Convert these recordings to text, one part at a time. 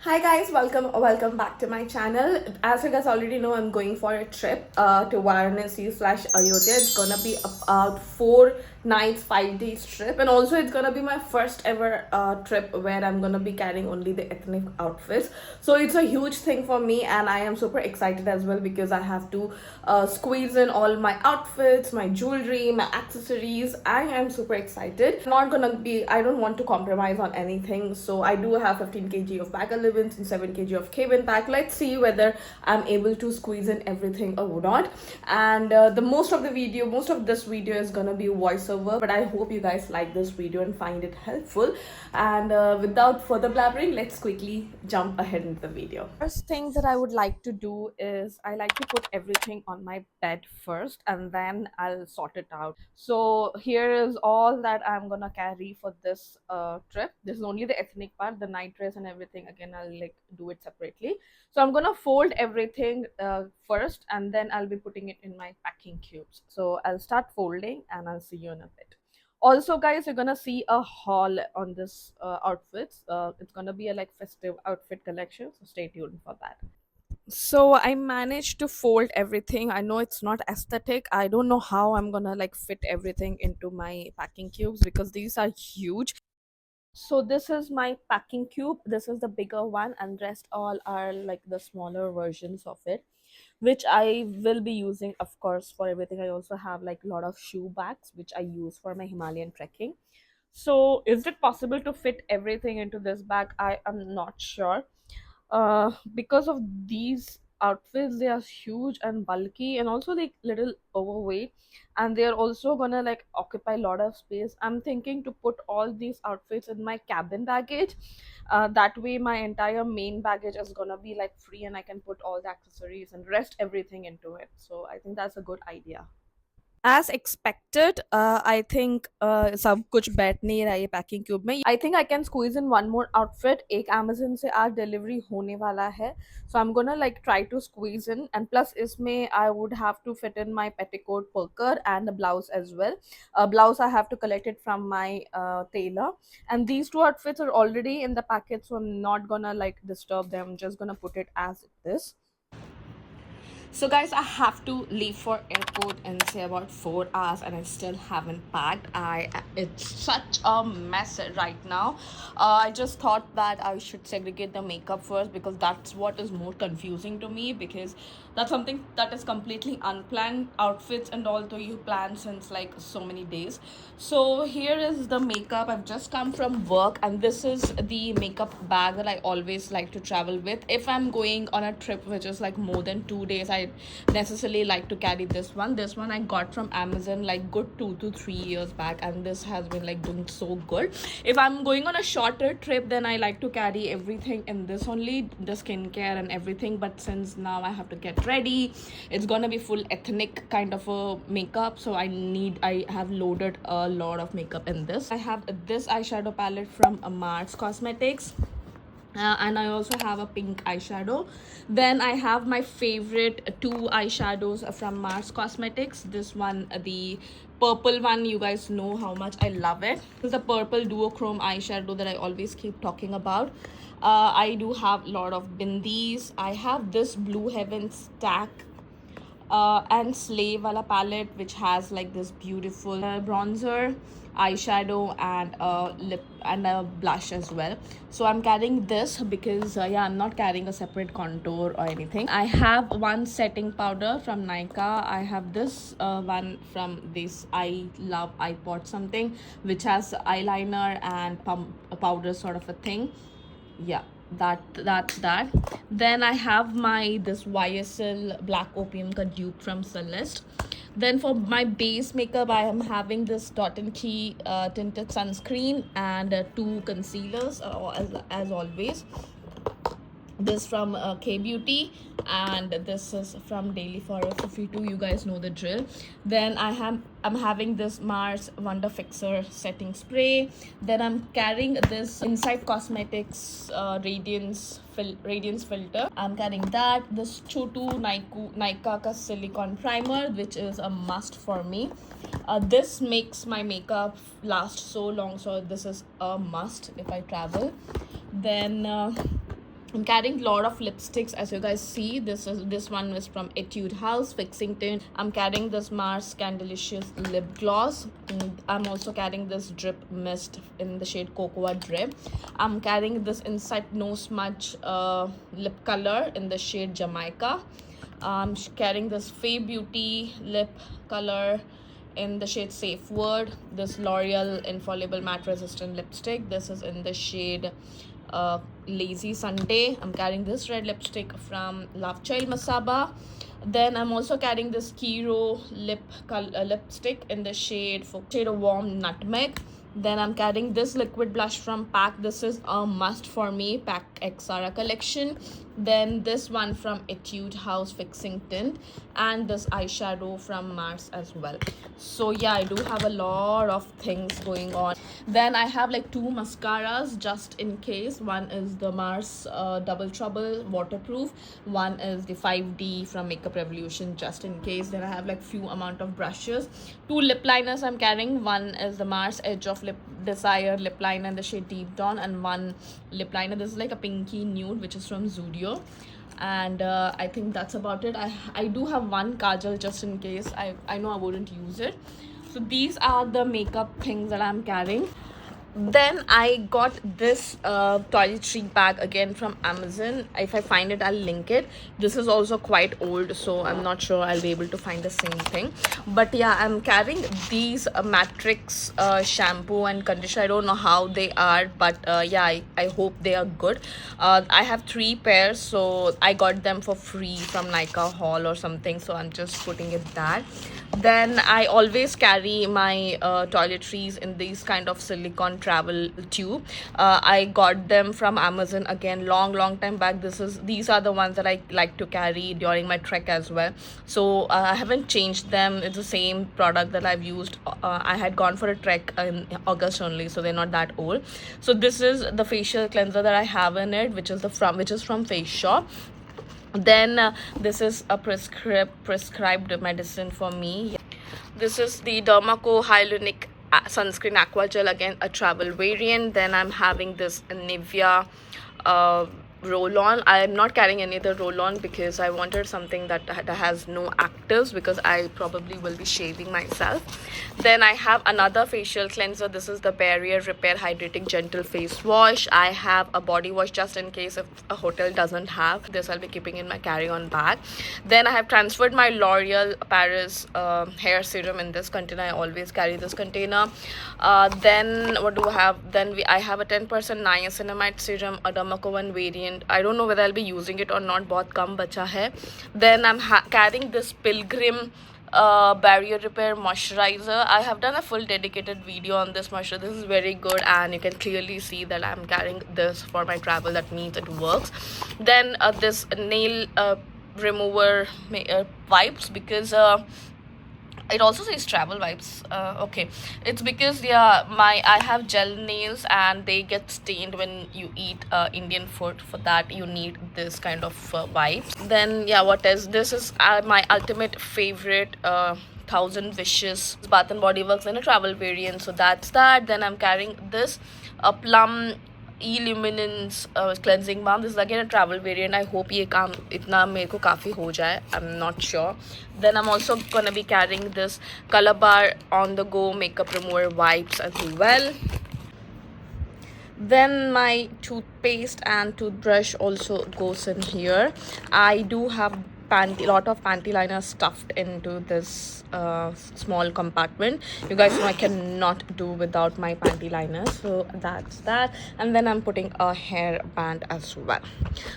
Hi guys, welcome back to my channel. As you guys already know, I'm going for a trip to Varanasi slash Ayodhya. It's gonna be about 4 nights, 5 days trip, and also it's gonna be my first ever trip where I'm gonna be carrying only the ethnic outfits. So it's a huge thing for me, and I am super excited as well because I have to squeeze in all my outfits, my jewelry, my accessories. I am super excited. Not gonna be. I don't want to compromise on anything. So I do have 15 kg of bag allowance and 7 kg of cabin pack. Let's see whether I'm able to squeeze in everything or not. And the most of this video is gonna be voiceover, but I hope you guys like this video and find it helpful. And without further blabbering, let's quickly jump ahead into the video. First thing that I would like to do is I like to put everything on my bed first, and then I'll sort it out. So here is all that I'm gonna carry for this trip. This is only the ethnic part, the night dress and everything. Again, I'll like do it separately. So I'm gonna fold everything first, and then I'll be putting it in my packing cubes. So I'll start folding, and I'll see you in a bit. Also guys, you're gonna see a haul on this outfits. It's gonna be a like festive outfit collection, so stay tuned for that. So I managed to fold everything. I know it's not aesthetic. I don't know how I'm gonna like fit everything into my packing cubes because these are huge. So this is my packing cube. This is the bigger one, and rest all are like the smaller versions of it, which I will be using, of course, for everything. I also have like a lot of shoe bags which I use for my Himalayan trekking. So is it possible to fit everything into this bag? I am not sure. Because of these outfits, they are huge and bulky and also like little overweight, and they are also gonna like occupy a lot of space. I'm thinking to put all these outfits in my cabin baggage. That way my entire main baggage is gonna be like free, and I can put all the accessories and rest everything into it. So I think that's a good idea. As expected, I think सब कुछ बैठ नहीं रहा है packing cube में. I think I can squeeze in one more outfit. एक Amazon से आज delivery होने वाला है, so I'm gonna like try to squeeze in, and plus इसमें I would have to fit in my petticoat poker and the blouse as well. Blouse I have to collect it from my tailor, and these two outfits are already in the packet, so I'm not gonna like disturb them. I'm just gonna put it as it is. So guys, I have to leave for airport in say about 4 hours, and I still haven't packed. It's such a mess right now. I just thought that I should segregate the makeup first because that's what is more confusing to me, because that's something that is completely unplanned. Outfits and all, though you plan since like so many days. So here is the makeup. I've just come from work, and this is the makeup bag that I always like to travel with. If I'm going on a trip which is like more than 2 days, I necessarily like to carry this one. This one I got from Amazon like good 2 to 3 years back, and this has been like doing so good. If I'm going on a shorter trip, then I like to carry everything in this only, the skincare and everything. But since now I have to get ready, it's gonna be full ethnic kind of a makeup, so I have loaded a lot of makeup in this. I have this eyeshadow palette from Mars Cosmetics, and I also have a pink eyeshadow. Then I have my favorite two eyeshadows from Mars Cosmetics. This one, the purple one, you guys know how much I love it. This is the purple duochrome eyeshadow that I always keep talking about. I do have a lot of bindis. I have this Blue Heaven stack and Slay wala palette, which has like this beautiful bronzer, eyeshadow, and lip and a blush as well. So I'm carrying this because yeah, I'm not carrying a separate contour or anything. I have one setting powder from Nykaa. I have this one from this I Love iPod something, which has eyeliner and a powder sort of a thing. Yeah, that. Then I have my this YSL Black Opium ka dupe from Celeste. Then for my base makeup, I am having this Dot and Key tinted sunscreen and two concealers, as always. This from K Beauty, and this is from Daily Forever 52. You guys know the drill. Then I'm having this Mars Wonder Fixer setting spray. Then I'm carrying this Inside Cosmetics radiance filter. I'm carrying that. This Chotu Nykaa ka silicone primer, which is a must for me. This makes my makeup last so long, so this is a must if I travel. Then I'm carrying a lot of lipsticks, as you guys see. This one is from Etude House Fixing Tint. I'm carrying this Mars Scandalicious lip gloss. I'm also carrying this drip mist in the shade Cocoa Drip. I'm carrying this Insight No Smudge lip color in the shade Jamaica. I'm carrying this Fay Beauty lip color in the shade Safe Word. This L'Oreal Infallible Matte Resistant lipstick. This is in the shade Lazy Sunday. I'm carrying this red lipstick from Love Child Masaba. Then I'm also carrying this Kiro lipstick in the shade of Warm Nutmeg. Then I'm carrying this liquid blush from PAC. This is a must for me, PAC Xara collection. Then this one from Etude House Fixing Tint, and this eyeshadow from Mars as well. So yeah, I do have a lot of things going on. Then I have like 2 mascaras just in case. One is the Mars Double Trouble waterproof. One is the 5D from Makeup Revolution just in case. Then I have like few amount of brushes. 2 lip liners I'm carrying. One is the Mars Edge of Desire lip liner in the shade Deep Dawn, and one lip liner. This is like a pinky nude, which is from Zudio. And I think that's about it. I do have one kajal just in case. I know I wouldn't use it. So these are the makeup things that I'm carrying. Then I got this toiletry bag again from Amazon. If I find it, I'll link it. This is also quite old, so I'm not sure I'll be able to find the same thing. But yeah, I'm carrying these Matrix shampoo and conditioner. I don't know how they are, but yeah, I hope they are good. I have 3 pairs, so I got them for free from Nika haul or something, so I'm just putting it that. Then I always carry my toiletries in these kind of silicone travel tube. I got them from Amazon again long time back. These are the ones that I like to carry during my trek as well. So I haven't changed them. It's the same product that I've used. I had gone for a trek in August only, so they're not that old. So this is the facial cleanser that I have in it, which is from Face Shop. Then this is a prescribed medicine for me. This is the Dermaco Hyaluronic Sunscreen Aqua Gel, again a travel variant. Then I'm having this Nivea roll-on. I'm not carrying any other roll-on because I wanted something that has no actives, because I probably will be shaving myself. Then I have another facial cleanser. This is the Barrier Repair Hydrating Gentle Face Wash. I have a body wash just in case if a hotel doesn't have this. I'll be keeping in my carry-on bag. Then I have transferred my L'Oreal Paris hair serum in this container. I always carry this container. Then what do I have? Then I have a 10% niacinamide serum, a Dermaco one variant. I don't know whether I'll be using it or not. बहुत कम बचा है. Then I'm carrying this Pilgrim barrier repair moisturizer. I have done a full dedicated video on this moisturizer. This is very good, and you can clearly see that I'm carrying this for my travel. That means it works. Then this nail remover wipes, because it also says travel wipes. Okay, it's because yeah, I have gel nails and they get stained when you eat Indian food. For that you need this kind of wipes. Then yeah, what else? This is my ultimate favorite 1000 Wishes Bath and Body Works in a travel variant. So that's that. Then I'm carrying this Plum Illuminance cleansing balm. This is again a travel variant. I hope ये काम इतना मेरे को काफ़ी हो जाए. I'm not sure. Then I'm also gonna be carrying this Color Bar on the go makeup remover wipes as well. Then my toothpaste and toothbrush also goes in here. I do have lot of panty liners stuffed into this small compartment. You guys know I cannot do without my panty liners, so that's that. And then I'm putting a hair band as well.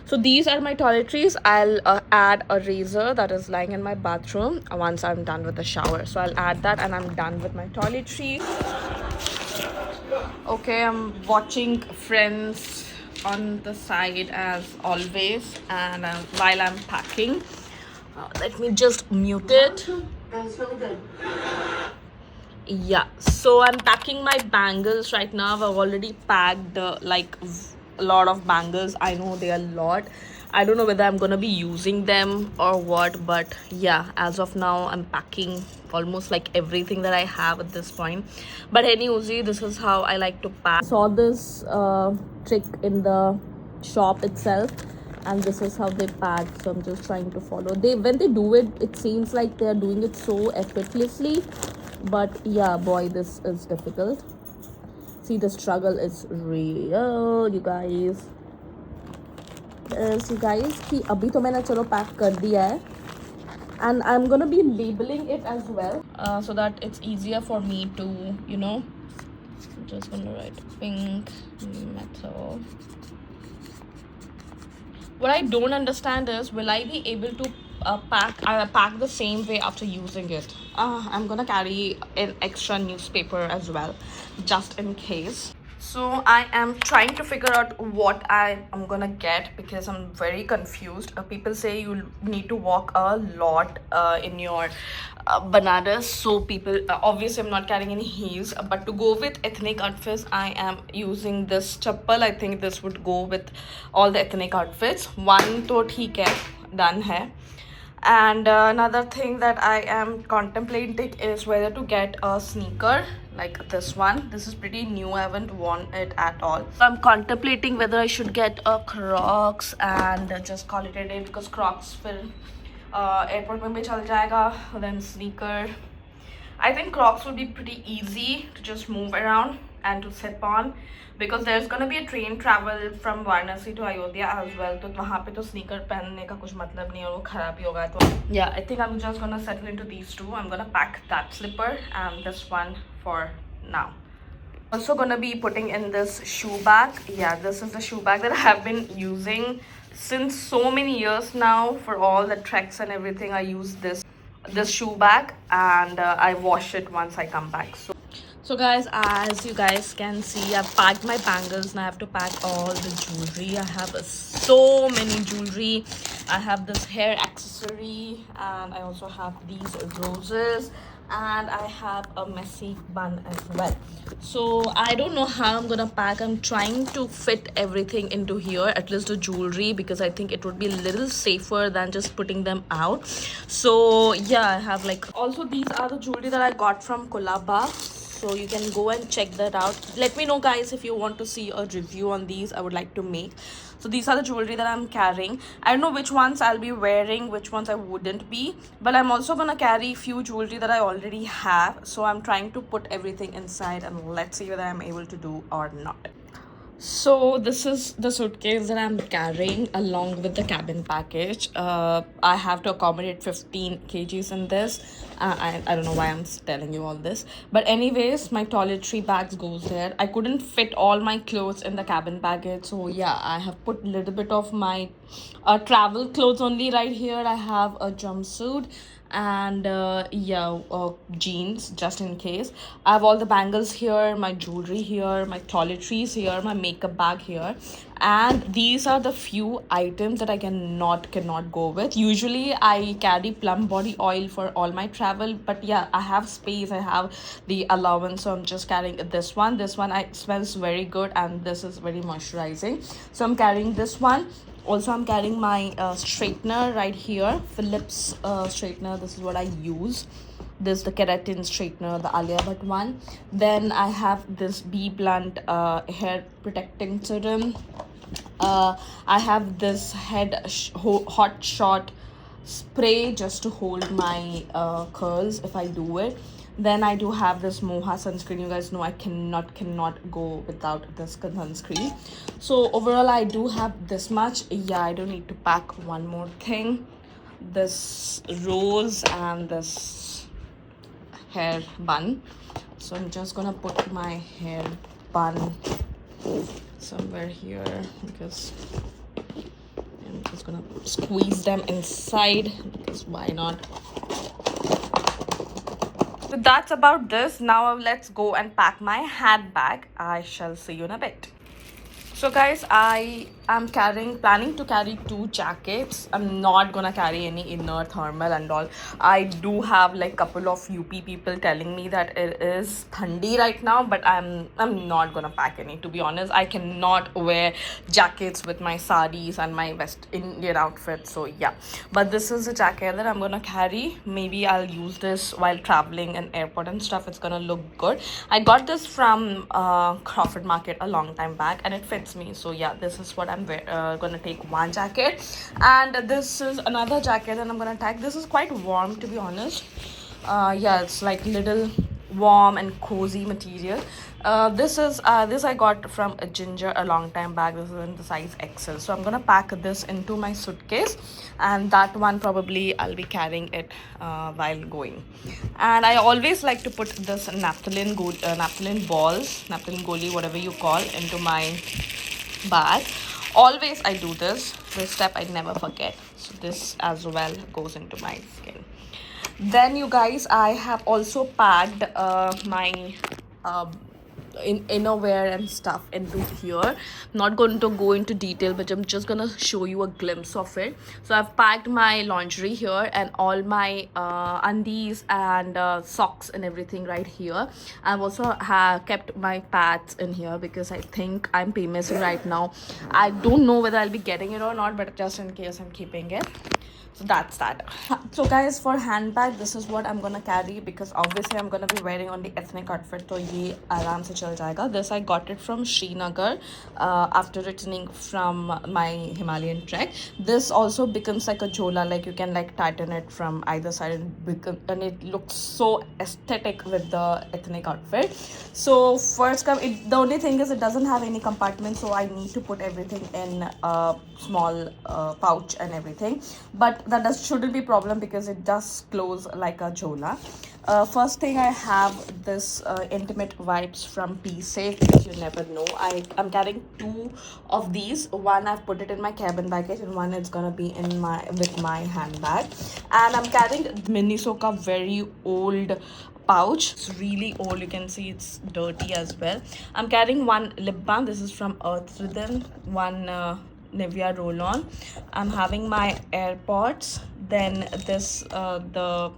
So these are my toiletries. I'll add a razor that is lying in my bathroom once I'm done with the shower. So I'll add that and I'm done with my toiletries. Okay, I'm watching Friends on the side as always, and while I'm packing, let me just mute it. That's really good. Yeah, so I'm packing my bangles right now. I've already packed like a lot of bangles. I know they are a lot. I don't know whether I'm gonna be using them or what, but yeah, as of now I'm packing almost like everything that I have at this point. But anyway, this is how I like to pack. I saw this trick in the shop itself, and this is how they pack. So I'm just trying to follow. They when they do it, it seems like they are doing it so effortlessly, but yeah, boy, this is difficult. See, the struggle is real, you guys. You guys कि अभी तो मैंने चलो pack कर दिया है, and I'm gonna be labeling it as well, so that it's easier for me to, you know, I'm just gonna write pink metal. What I don't understand is, will I be able to pack the same way after using it? I'm gonna carry an extra newspaper as well, just in case. So I am trying to figure out what I am gonna get, because I'm very confused. People say you need to walk a lot in your bananas. So people, obviously I'm not carrying any heels, but to go with ethnic outfits, I am using this chappal. I think this would go with all the ethnic outfits. One to theek hai, done hai. And another thing that I am contemplating is whether to get a sneaker like this one. This is pretty new, I haven't worn it at all. So I'm contemplating whether I should get a Crocs and just call it a day, because Crocs will airport mein bhi chal jayega. Then sneaker, I think Crocs would be pretty easy to just move around and to sip on, because there's gonna be a train travel from Varanasi to Ayodhya as well. तो वहाँ पे तो sneaker पहनने का कुछ मतलब नहीं है, वो खराब ही होगा. तो yeah, I think I'm just gonna settle into these two. I'm gonna pack that slipper and this one for now. Also gonna be putting in this shoe bag. Yeah, this is the shoe bag that I have been using since so many years now. For all the treks and everything, I use this shoe bag, and I wash it once I come back. So guys, as you guys can see, I've packed my bangles and I have to pack all the jewelry. I have so many jewelry. I have this hair accessory, and I also have these roses, and I have a messy bun as well. So I don't know how I'm gonna pack. I'm trying to fit everything into here, at least the jewelry, because I think it would be a little safer than just putting them out. So yeah, I have like, also these are the jewelry that I got from Kolaba, so you can go and check that out. Let me know guys if you want to see a review on these. I would like to make. So these are the jewelry that I'm carrying. I don't know which ones I'll be wearing, which ones I wouldn't be, but I'm also gonna carry few jewelry that I already have. So I'm trying to put everything inside, and let's see whether I'm able to do or not. So this is the suitcase that I'm carrying along with the cabin package. I have to accommodate 15 kgs in this. I don't know why I'm telling you all this, but anyways, my toiletry bags goes there. I couldn't fit all my clothes in the cabin package, so yeah, I have put a little bit of my travel clothes only right here. I have a jumpsuit and jeans just in case. I have all the bangles here, my jewelry here, my toiletries here, my makeup bag here, and these are the few items that I cannot go with. Usually I carry plum body oil for all my travel, but yeah, I have space, I have the allowance, so I'm just carrying this one. This one smells very good, and this is very moisturizing, so I'm carrying this one. Also, I'm carrying my straightener right here, Philips straightener. This is what I use. This is the keratin straightener, the Alia Bhatt one. Then I have this Bee Blunt hair protecting serum. I have this hot shot spray just to hold my curls if I do it. Then I do have this Moha sunscreen. You guys know I cannot go without this sunscreen. So overall, I do have this much. Yeah, I don't need to pack one more thing. This rose and this hair bun. So I'm just gonna put my hair bun somewhere here, because I'm just gonna squeeze them inside, because why not? So that's about this. Now let's go and pack my handbag. I shall see you in a bit. So guys, I am planning to carry 2 jackets. I'm not gonna carry any inner thermal and all. I do have like couple of UP people telling me that it is thandi right now, but I'm not gonna pack any. To be honest, I cannot wear jackets with my saris and my West Indian outfit. So yeah, but this is a jacket that I'm gonna carry. Maybe I'll use this while traveling in airport and stuff. It's gonna look good. I got this from Crawford Market a long time back, and it fits me. So yeah, this is what I'm I'm gonna take one jacket, and this is another jacket that I'm gonna tag. This is quite warm, to be honest. Yeah, it's like little warm and cozy material. This I got from a Ginger a long time back. This is in the size XL, so I'm gonna pack this into my suitcase, and that one probably I'll be carrying it while going. And I always like to put this naphthalene balls, naphthalene goli, whatever you call, into my bag. Always I do this step I never forget, so this as well goes into my skin. Then you guys, I have also packed my uh, innerwear and stuff into here. Not going to go into detail, but I'm just gonna show you a glimpse of it. So I've packed my lingerie here and all my undies and socks and everything right here. I've also kept my pads in here because I think I'm PMSing right now. I don't know whether I'll be getting it or not, but just in case, I'm keeping it. So that's that. So guys, for handbag, this is what I'm gonna carry, because obviously I'm gonna be wearing only ethnic outfit, so ye aaram se chal jayega. This I got it from Srinagar after returning from my Himalayan trek. This also becomes like a jhola, like you can like tighten it from either side, and it looks so aesthetic with the ethnic outfit. So first the only thing is it doesn't have any compartment, so I need to put everything in a small pouch and everything, but that shouldn't be problem because it does close like a jhola. First thing, I have this intimate wipes from Be Safe, which you never know. I'm carrying two of these. One I've put it in my cabin baggage, and one is gonna be in my handbag. And I'm carrying Minisoka very old pouch. It's really old, you can see it's dirty as well. I'm carrying one lip balm. This is from Earth Rhythm. One Nivea roll on. I'm having my AirPods. Then this the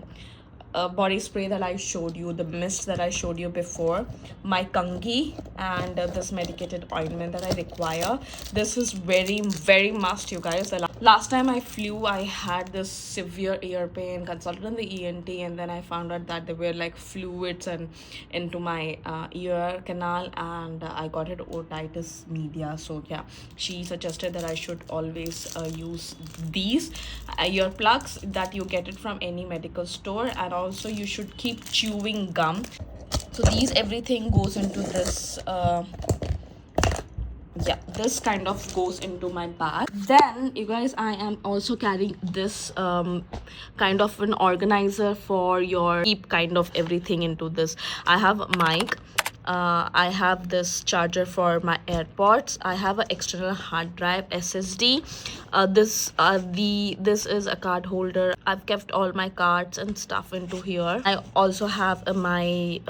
body spray that I showed you, the mist that I showed you before, my kangi, and this medicated ointment that I require. This is very must, you guys. The last time I flew, I had this severe ear pain, consulted on the ENT, and then I found out that there were like fluids and into my ear canal, and I got it otitis media. So yeah, she suggested that I should always use these earplugs, that you get it from any medical store, and also you should keep chewing gum. So these everything goes into this yeah, this kind of goes into my bag. Then you guys, I am also carrying this kind of an organizer for your keep kind of everything into this. I have a mic, I have this charger for my AirPods, I have an external hard drive SSD, this is a card holder. I've kept all my cards and stuff into here. I also have my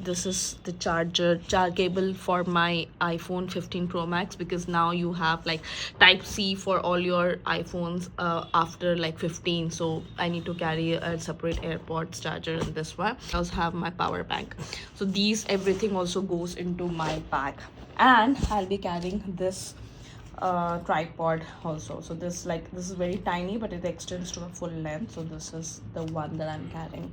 this is the charger cable for my iPhone 15 Pro Max, because now you have like type C for all your iPhones after like 15, so I need to carry a separate AirPods charger in this one. I also have my power bank. So these everything also goes into my bag, and I'll be carrying this tripod also. So this is very tiny, but it extends to a full length, so this is the one that I'm carrying.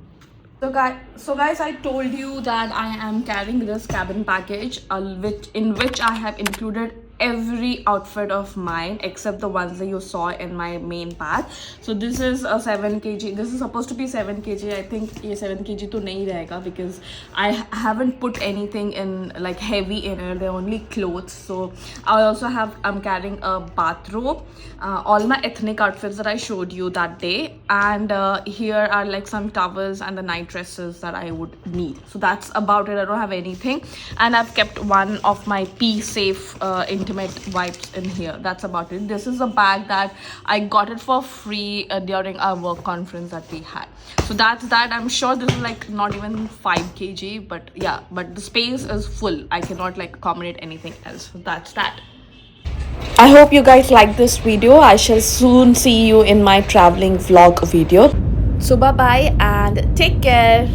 So guys, I told you that I am carrying this cabin package, in which I have included every outfit of mine except the ones that you saw in my main bag. So this is a 7 kg. This is supposed to be 7 kg. I think ye 7 kg to nahi rahega, because I haven't put anything in like heavy in it. They're only clothes. So I'm carrying a bathrobe, all my ethnic outfits that I showed you that day, and here are like some towels and the night dresses that I would need. So that's about it. I don't have anything, and I've kept one of my Be Safe intimate wipes in here. That's about it. This is a bag that I got it for free during our work conference that we had. So that's that. I'm sure this is like not even 5 kg, but yeah, but the space is full. I cannot like accommodate anything else. So that's that. I hope you guys like this video. I shall soon see you in my traveling vlog video. So bye bye and take care.